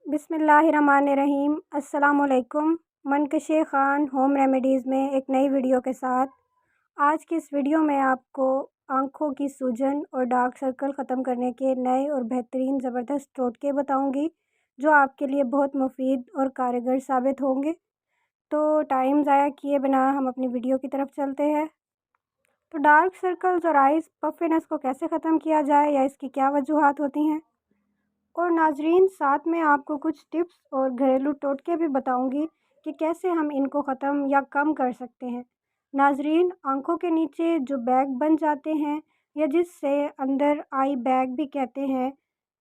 बिस्मिल्लाहिर्रहमानिर्रहीम। अस्सलामुअलैकुम। मनकशे Khan home remedies में एक नई वीडियो के साथ आज की इस वीडियो में आपको आँखों की सूजन और डार्क सर्कल ख़त्म करने के नए और बेहतरीन ज़बरदस्त टोटके बताऊंगी जो आपके लिए बहुत मुफीद और कारगर साबित होंगे। तो टाइम ज़ाया किए बिना हम अपनी वीडियो की तरफ चलते हैं। तो डार्क सर्कल्स और आइज़ पफिनेस को कैसे ख़त्म किया जाए या इसकी क्या वजूहात होती हैं, और नाजरीन साथ में आपको कुछ टिप्स और घरेलू टोटके भी बताऊंगी कि कैसे हम इनको ख़त्म या कम कर सकते हैं। नाजरीन, आंखों के नीचे जो बैग बन जाते हैं या जिससे अंदर आई बैग भी कहते हैं,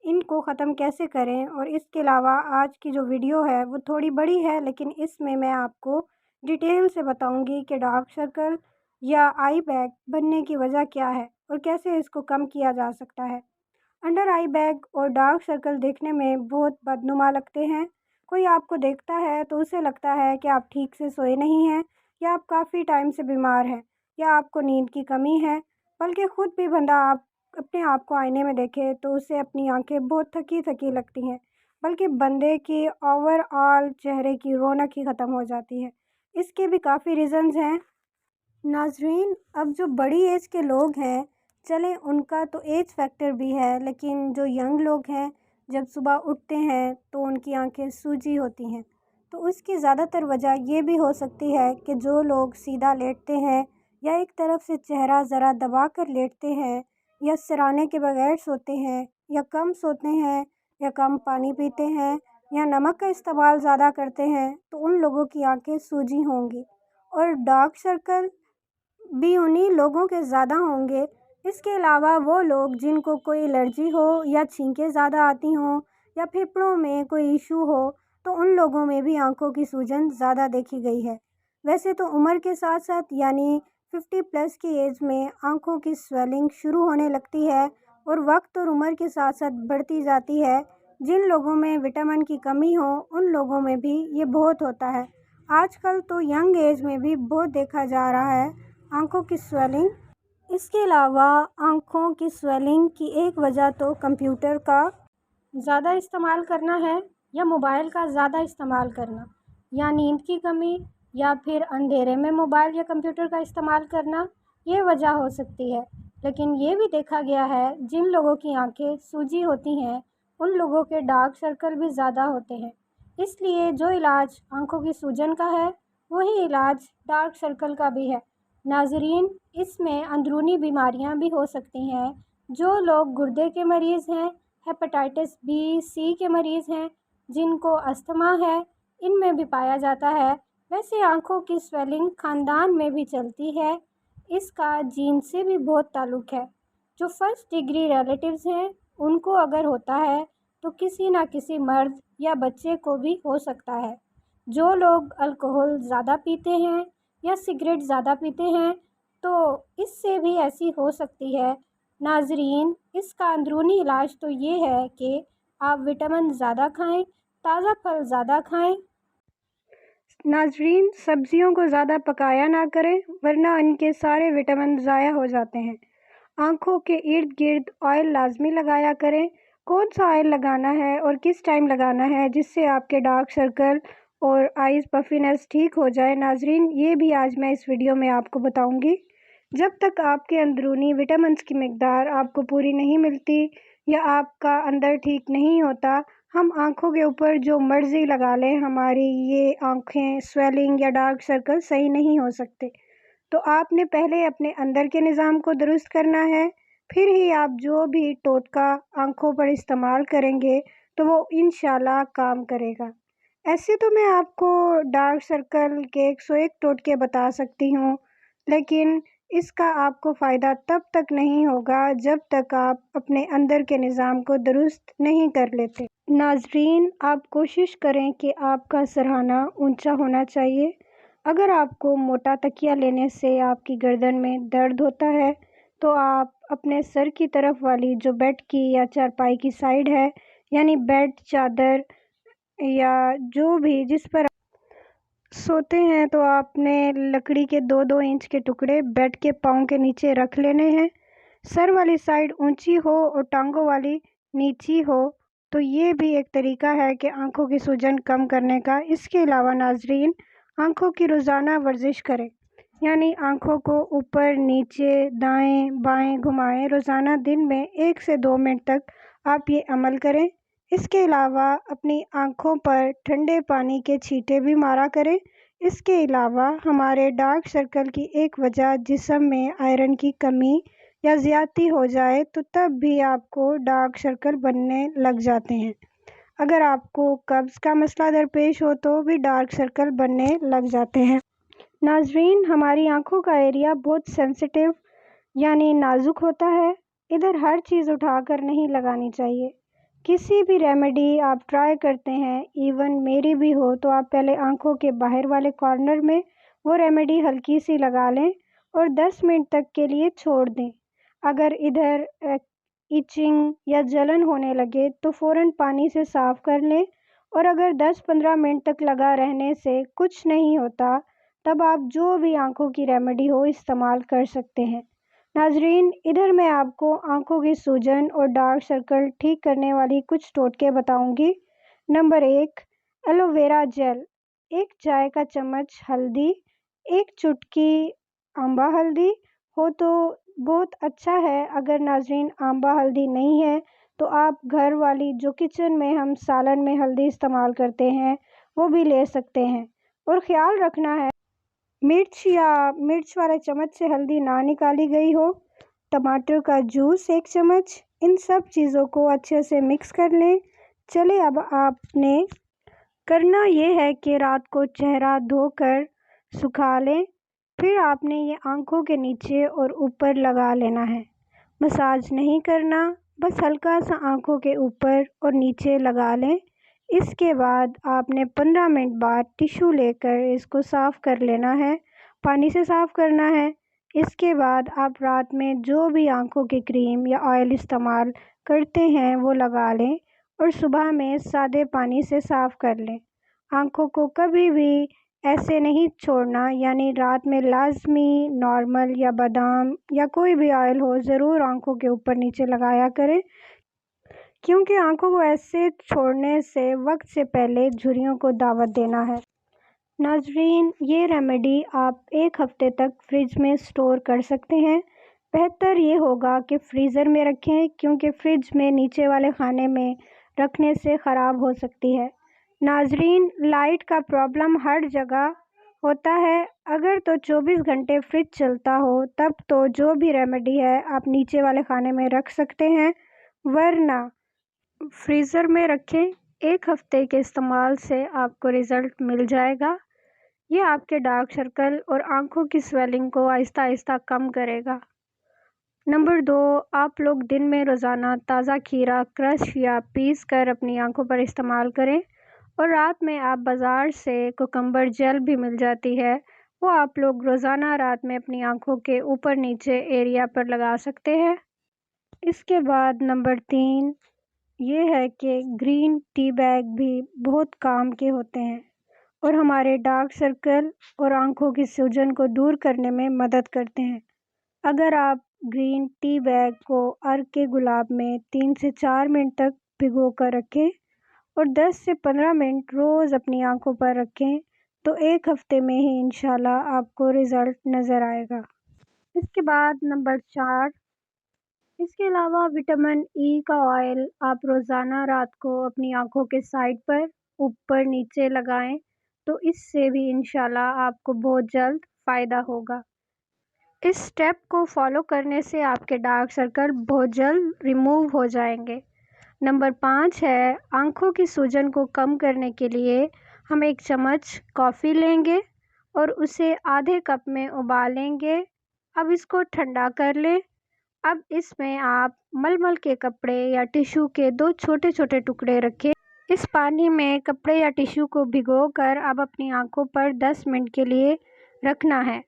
इनको ख़त्म कैसे करें। और इसके अलावा आज की जो वीडियो है वो थोड़ी बड़ी है, लेकिन इसमें मैं आपको डिटेल से बताऊंगी कि डार्क सर्कल या आई बैग बनने की वजह क्या है और कैसे इसको कम किया जा सकता है। अंडर आई बैग और डार्क सर्कल देखने में बहुत बदनुमा लगते हैं। कोई आपको देखता है तो उसे लगता है कि आप ठीक से सोए नहीं हैं, या आप काफ़ी टाइम से बीमार हैं, या आपको नींद की कमी है। बल्कि ख़ुद भी बंदा आप अपने आप को आईने में देखे तो उसे अपनी आंखें बहुत थकी थकी लगती हैं, बल्कि बंदे की ओवरऑल चेहरे की रौनक ही ख़त्म हो जाती है। इसके भी काफ़ी रीज़न्स हैं। नाजरीन, अब जो बड़ी एज के लोग हैं, चले उनका तो एज फैक्टर भी है, लेकिन जो यंग लोग हैं जब सुबह उठते हैं तो उनकी आंखें सूजी होती हैं। तो उसकी ज़्यादातर वजह ये भी हो सकती है कि जो लोग सीधा लेटते हैं या एक तरफ से चेहरा ज़रा दबा कर लेटते हैं, या सिराने के बगैर सोते हैं, या कम सोते हैं, या कम पानी पीते हैं, या नमक का इस्तेमाल ज़्यादा करते हैं, तो उन लोगों की आंखें सूजी होंगी। और डार्क सर्कल भी उन्हीं लोगों के ज़्यादा होंगे। इसके अलावा वो लोग जिनको कोई एलर्जी हो, या छींकें ज़्यादा आती हों, या फेफड़ों में कोई इशू हो, तो उन लोगों में भी आंखों की सूजन ज़्यादा देखी गई है। वैसे तो उम्र के साथ साथ यानी 50+ की एज में आंखों की स्वेलिंग शुरू होने लगती है और वक्त और उम्र के साथ साथ बढ़ती जाती है। जिन लोगों में विटामिन की कमी हो उन लोगों में भी ये बहुत होता है। आजकल तो यंग एज में भी बहुत देखा जा रहा है आंखों की स्वेलिंग। इसके अलावा आंखों की स्वेलिंग की एक वजह तो कंप्यूटर का ज़्यादा इस्तेमाल करना है, या मोबाइल का ज़्यादा इस्तेमाल करना, या नींद की कमी, या फिर अंधेरे में मोबाइल या कंप्यूटर का इस्तेमाल करना, ये वजह हो सकती है। लेकिन ये भी देखा गया है जिन लोगों की आंखें सूजी होती हैं उन लोगों के डार्क सर्कल भी ज़्यादा होते हैं। इसलिए जो इलाज आंखों की सूजन का है वही इलाज डार्क सर्कल का भी है। नाजरीन, इसमें अंदरूनी बीमारियां भी हो सकती हैं। जो लोग गुर्दे के मरीज़ हैं, हेपेटाइटिस बी सी के मरीज़ हैं, जिनको अस्थमा है, इनमें भी पाया जाता है। वैसे आंखों की स्वेलिंग ख़ानदान में भी चलती है। इसका जीन से भी बहुत ताल्लुक़ है। जो फर्स्ट डिग्री रिलेटिव्स हैं उनको अगर होता है तो किसी ना किसी मर्द या बच्चे को भी हो सकता है। जो लोग अल्कोहल ज़्यादा पीते हैं या सिगरेट ज़्यादा पीते हैं तो इससे भी ऐसी हो सकती है। नाजरीन, इसका अंदरूनी इलाज तो ये है कि आप विटामिन ज़्यादा खाएं, ताज़ा फल ज़्यादा खाएं। नाजरीन, सब्जियों को ज़्यादा पकाया ना करें, वरना इनके सारे विटामिन ज़ाया हो जाते हैं। आँखों के इर्द गिर्द ऑयल लाजमी लगाया करें। कौन सा ऑयल लगाना है और किस टाइम लगाना है जिससे आपके डार्क सर्कल और आइज़ पफिनेस ठीक हो जाए, नाजरीन ये भी आज मैं इस वीडियो में आपको बताऊंगी। जब तक आपके अंदरूनी विटामिन्स की मिकदार आपको पूरी नहीं मिलती या आपका अंदर ठीक नहीं होता, हम आँखों के ऊपर जो मर्ज़ी लगा लें, हमारी ये आँखें स्वेलिंग या डार्क सर्कल सही नहीं हो सकते। तो आपने पहले अपने अंदर के निज़ाम को दुरुस्त करना है, फिर ही आप जो भी टोटका आँखों पर इस्तेमाल करेंगे तो वो इंशाल्लाह काम करेगा। ऐसे तो मैं आपको डार्क सर्कल के 101 टोटके बता सकती हूँ, लेकिन इसका आपको फ़ायदा तब तक नहीं होगा जब तक आप अपने अंदर के निज़ाम को दुरुस्त नहीं कर लेते। नाजरीन, आप कोशिश करें कि आपका सरहाना ऊंचा होना चाहिए। अगर आपको मोटा तकिया लेने से आपकी गर्दन में दर्द होता है तो आप अपने सर की तरफ वाली जो बेड की या चारपाई की साइड है, यानी बेड, चादर या जो भी जिस पर सोते हैं, तो आपने लकड़ी के 2-2 इंच के टुकड़े बेड के पाँव के नीचे रख लेने हैं। सर वाली साइड ऊंची हो और टांगों वाली नीची हो, تو یہ بھی ایک طریقہ ہے کہ آنکھوں کی سوجن کم کرنے کا۔ اس کے علاوہ ناظرین، آنکھوں کی روزانہ ورزش کریں، یعنی آنکھوں کو اوپر نیچے دائیں بائیں گھمائیں۔ روزانہ دن میں 1 سے 2 منٹ تک آپ یہ عمل کریں۔ اس کے علاوہ اپنی آنکھوں پر ٹھنڈے پانی کے چھینٹے بھی مارا کریں۔ اس کے علاوہ ہمارے ڈارک سرکل کی ایک وجہ جسم میں آئرن کی کمی یا زیادتی ہو جائے تو تب بھی آپ کو ڈارک سرکل بننے لگ جاتے ہیں۔ اگر آپ کو قبض کا مسئلہ درپیش ہو تو بھی ڈارک سرکل بننے لگ جاتے ہیں۔ ناظرین، ہماری آنکھوں کا ایریا بہت سینسیٹیو یعنی نازک ہوتا ہے۔ ادھر ہر چیز اٹھا کر نہیں لگانی چاہیے۔ کسی بھی ریمیڈی آپ ٹرائی کرتے ہیں، ایون میری بھی ہو، تو آپ پہلے آنکھوں کے باہر والے کارنر میں وہ ریمیڈی ہلکی سی لگا لیں اور 10 منٹ تک کے لیے چھوڑ دیں۔ اگر ادھر ایچنگ یا جلن ہونے لگے تو فوراً پانی سے صاف کر لیں، اور اگر 10-15 منٹ تک لگا رہنے سے کچھ نہیں ہوتا تب آپ جو بھی آنکھوں کی ریمیڈی ہو استعمال کر سکتے ہیں۔ ناظرین، ادھر میں آپ کو آنکھوں کی سوجن اور ڈارک سرکل ٹھیک کرنے والی کچھ ٹوٹکے بتاؤں گی۔ نمبر 1، ایلو ویرا جیل، 1 چائے کا چمچ ہلدی، 1 چٹکی آمبا ہلدی ہو تو بہت اچھا ہے۔ اگر ناظرین آمبا ہلدی نہیں ہے تو آپ گھر والی جو کچن میں ہم سالن میں ہلدی استعمال کرتے ہیں وہ بھی لے سکتے ہیں، اور خیال رکھنا ہے مرچ یا مرچ والے چمچ سے ہلدی نہ نکالی گئی ہو۔ ٹماٹر کا جوس 1 چمچ، ان سب چیزوں کو اچھے سے مکس کر لیں۔ چلے اب آپ نے کرنا یہ ہے کہ رات کو چہرہ دھو کر سکھا لیں، پھر آپ نے یہ آنکھوں کے نیچے اور اوپر لگا لینا ہے۔ مساج نہیں کرنا، بس ہلکا سا آنکھوں کے اوپر اور نیچے لگا لیں۔ اس کے بعد آپ نے 15 منٹ بعد ٹیشو لے کر اس کو صاف کر لینا ہے، پانی سے صاف کرنا ہے۔ اس کے بعد آپ رات میں جو بھی آنکھوں کی کریم یا آئل استعمال کرتے ہیں وہ لگا لیں، اور صبح میں سادے پانی سے صاف کر لیں۔ آنکھوں کو کبھی بھی ایسے نہیں چھوڑنا، یعنی رات میں لازمی نارمل یا بادام یا کوئی بھی آئل ہو ضرور آنکھوں کے اوپر نیچے لگایا کریں، کیونکہ آنکھوں کو ایسے چھوڑنے سے وقت سے پہلے جھریوں کو دعوت دینا ہے۔ ناظرین، یہ ریمیڈی آپ 1 ہفتے تک فریج میں سٹور کر سکتے ہیں۔ بہتر یہ ہوگا کہ فریزر میں رکھیں، کیونکہ فریج میں نیچے والے خانے میں رکھنے سے خراب ہو سکتی ہے۔ ناظرین، لائٹ کا پرابلم ہر جگہ ہوتا ہے۔ اگر تو 24 گھنٹے فریج چلتا ہو تب تو جو بھی ریمیڈی ہے آپ نیچے والے خانے میں رکھ سکتے ہیں، ورنہ فریزر میں رکھیں۔ 1 ہفتے کے استعمال سے آپ کو رزلٹ مل جائے گا۔ یہ آپ کے ڈارک سرکل اور آنکھوں کی سویلنگ کو آہستہ آہستہ کم کرے گا۔ نمبر 2، آپ لوگ دن میں روزانہ تازہ کھیرا کرش یا پیس کر اپنی آنکھوں پر استعمال کریں، اور رات میں آپ بازار سے کوکمبر جیل بھی مل جاتی ہے، وہ آپ لوگ روزانہ رات میں اپنی آنکھوں کے اوپر نیچے ایریا پر لگا سکتے ہیں۔ اس کے بعد نمبر 3 یہ ہے کہ گرین ٹی بیگ بھی بہت کام کے ہوتے ہیں اور ہمارے ڈارک سرکل اور آنکھوں کی سوجن کو دور کرنے میں مدد کرتے ہیں۔ اگر آپ گرین ٹی بیگ کو عرق کے گلاب میں 3 سے 4 منٹ تک بھگو کر رکھیں اور 10 سے 15 منٹ روز اپنی آنکھوں پر رکھیں تو 1 ہفتے میں ہی انشاءاللہ آپ کو رزلٹ نظر آئے گا۔ اس کے بعد نمبر 4، اس کے علاوہ وٹامن ای کا آئل آپ روزانہ رات کو اپنی آنکھوں کے سائڈ پر اوپر نیچے لگائیں تو اس سے بھی انشاءاللہ آپ کو بہت جلد فائدہ ہوگا۔ اس سٹیپ کو فالو کرنے سے آپ کے ڈارک سرکل بہت جلد ریموو ہو جائیں گے۔ نمبر 5 ہے، آنکھوں کی سوجن کو کم کرنے کے لیے ہم 1 چمچ کافی لیں گے اور اسے آدھے کپ میں ابالیں گے۔ اب اس کو ٹھنڈا کر لیں۔ اب اس میں آپ ململ کے کپڑے یا ٹیشو کے 2 چھوٹے چھوٹے ٹکڑے رکھیں۔ اس پانی میں کپڑے یا ٹیشو کو بھگو کر اب اپنی آنکھوں پر 10 منٹ کے لیے رکھنا ہے۔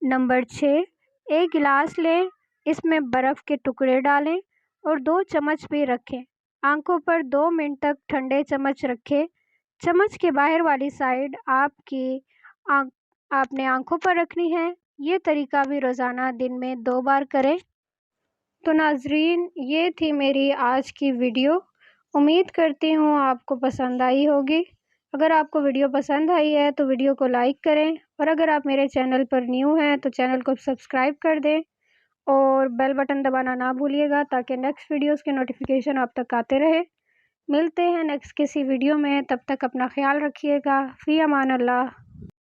نمبر 6، 1 گلاس لیں، اس میں برف کے ٹکڑے ڈالیں اور 2 چمچ بھی رکھیں۔ آنکھوں پر 2 منٹ تک ٹھنڈے چمچ رکھیں۔ چمچ کے باہر والی سائڈ آپ نے آنکھوں پر رکھنی ہے۔ یہ طریقہ بھی روزانہ دن میں 2 بار کریں۔ تو ناظرین، یہ تھی میری آج کی ویڈیو، امید کرتی ہوں آپ کو پسند آئی ہوگی۔ اگر آپ کو ویڈیو پسند آئی ہے تو ویڈیو کو لائک کریں، اور اگر آپ میرے چینل پر نیو ہیں تو چینل کو سبسکرائب کر دیں اور بیل بٹن دبانا نہ بھولیے گا تاکہ نیکسٹ ویڈیوز کے نوٹیفیکیشن آپ تک آتے رہے۔ ملتے ہیں نیکسٹ کسی ویڈیو میں، تب تک اپنا خیال رکھیے گا۔ فی امان اللہ۔